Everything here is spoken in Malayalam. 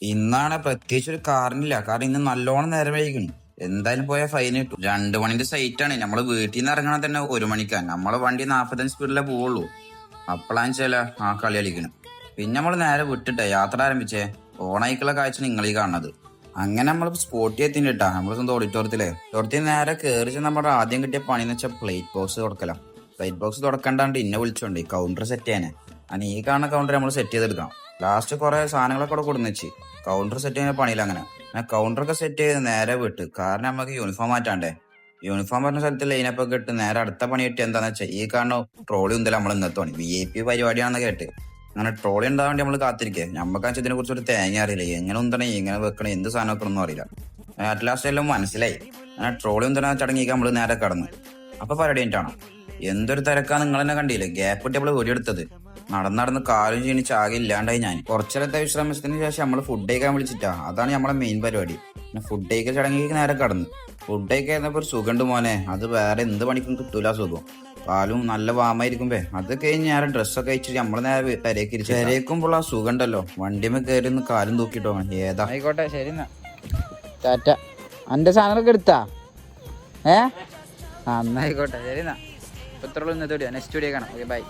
ഇന്നാണ് പ്രത്യേകിച്ച് ഒരു കാറിനില്ല. കാരണം ഇന്ന് നല്ലോണം നേരം വൈകുന്നു. എന്തായാലും പോയ ഫൈൻ കിട്ടും. 2 മണിന്റെ സൈറ്റ് ആണ്. നമ്മള് വീട്ടിൽ നിന്ന് ഇറങ്ങണ തന്നെ 1 മണിക്കാണ്. നമ്മളെ വണ്ടി 45 സ്പീഡിലേ പോവുള്ളൂ. അപ്പോഴാന്ന് വെച്ചാൽ ആ കളി കളിക്കണം. പിന്നെ നമ്മൾ നേരെ വിട്ടിട്ടേ യാത്ര ആരംഭിച്ചേ. ഓണായിക്കുള്ള കാഴ്ച നിങ്ങളീ കാണുന്നത്. അങ്ങനെ നമ്മൾ സ്പോട്ടി എത്തിട്ടാ നമ്മൾ സ്വന്തം ഓഡിറ്റോറിയത്തിൽ നേരെ കയറി നമ്മുടെ ആദ്യം കിട്ടിയ പണി എന്ന് വെച്ചാൽ പ്ലേറ്റ് ബോക്സ് തുടക്കലാം. പ്ലേറ്റ് ബോക്സ് തുടക്കണ്ടാണ്ട് ഇന്നെ വിളിച്ചോണ്ട് കൗണ്ടർ സെറ്റ് ചെയ്യാനേ. ഈ കാണുന്ന കൗണ്ടർ നമ്മൾ സെറ്റ് ചെയ്തെടുക്കണം. ലാസ്റ്റ് കുറെ സാധനങ്ങളൊക്കെ അവിടെ കൊടുന്ന് വെച്ച് കൗണ്ടർ സെറ്റ് ചെയ്യുന്ന പണിയില്ല. അങ്ങനെ കൗണ്ടറൊക്കെ സെറ്റ് ചെയ്ത് നേരെ വിട്ട്. കാരണം നമുക്ക് യൂണിഫോം മാറ്റാണ്ടേ. യൂണിഫോം പറഞ്ഞ സ്ഥലത്ത് ലൈനപ്പ് ഒക്കെ ഇട്ട് നേരെ അടുത്ത പണി കിട്ടി. എന്താണെന്ന് വെച്ചാൽ ഈ കാണുന്ന ട്രോളി ഉണ്ടല്ലോ നമ്മൾ ഇന്നത്തെ പണി VIP പരിപാടിയാണെന്ന് കേട്ട്. അങ്ങനെ ട്രോളി ഉണ്ടാവാൻ വേണ്ടി നമ്മൾ കാത്തിരിക്കുക. നമുക്കാണെന്ന് ഇതിനെ കുറിച്ച് ഒരു തേങ്ങ അറിയില്ല. എങ്ങനെ ഉന്തണേ എങ്ങനെ വെക്കണേ എന്ത് സാധനം വെക്കണമെന്നും അറിയില്ല. അറ്റ് ലാസ്റ്റ് എല്ലാം മനസ്സിലായി. അങ്ങനെ ട്രോളി ഉന്തണ ചടങ്ങിക്ക് നമ്മൾ നേരെ കടന്ന്. അപ്പൊ പരിപാടി കഴിഞ്ഞിട്ടാണ്. എന്തൊരു തിരക്കാ നിങ്ങൾ തന്നെ കണ്ടില്ലേ. ഗ്യാപ്പ് ഇട്ട് നമ്മൾ വെടിയെടുത്തത്. നടന്ന് കാലും ക്ഷീണിച്ച് ആകെ ഇല്ലാണ്ടായി ഞാൻ. കുറച്ചേരത്തെ വിശ്രമത്തിന് ശേഷം നമ്മൾ ഫുഡ് കഴിക്കാൻ വിളിച്ചിട്ടാ. അതാണ് നമ്മളെ മെയിൻ പരിപാടി. പിന്നെ ഫുഡ് കഴിക്കാൻ ചടങ്ങിക്ക് നേരെ കടന്ന്. ഫുഡ് കഴിക്കുന്നപ്പോ ഒരു സുഖമുണ്ട് മോനെ. അത് വേറെ എന്ത് പണിക്കും കിട്ടൂല സുഖം. കാലും നല്ല വാമായിരിക്കുമ്പേ അത് കഴിഞ്ഞ് നേരെ ഡ്രസ്സൊക്കെ അയച്ചിട്ട് നമ്മള് നേരെ പെരേക്ക് ഇരിച്ചു. പെരേക്കുമ്പോൾ ആ സുഖം ഉണ്ടല്ലോ. വണ്ടിമേ കയറി ഒന്ന് കാലും തൂക്കിട്ടോ. ഏതാ ആയിക്കോട്ടെ ശരി എന്നാ ടാറ്റ. അന്റെ സാധനങ്ങളൊക്കെ എടുത്താ എന്നായിക്കോട്ടെ ശരി എന്നാ. ഇത്രയുള്ളൂ ഇന്നത്തെ വീഡിയോ. നെക്സ്റ്റ് വീഡിയോ കാണാം. Okay bye.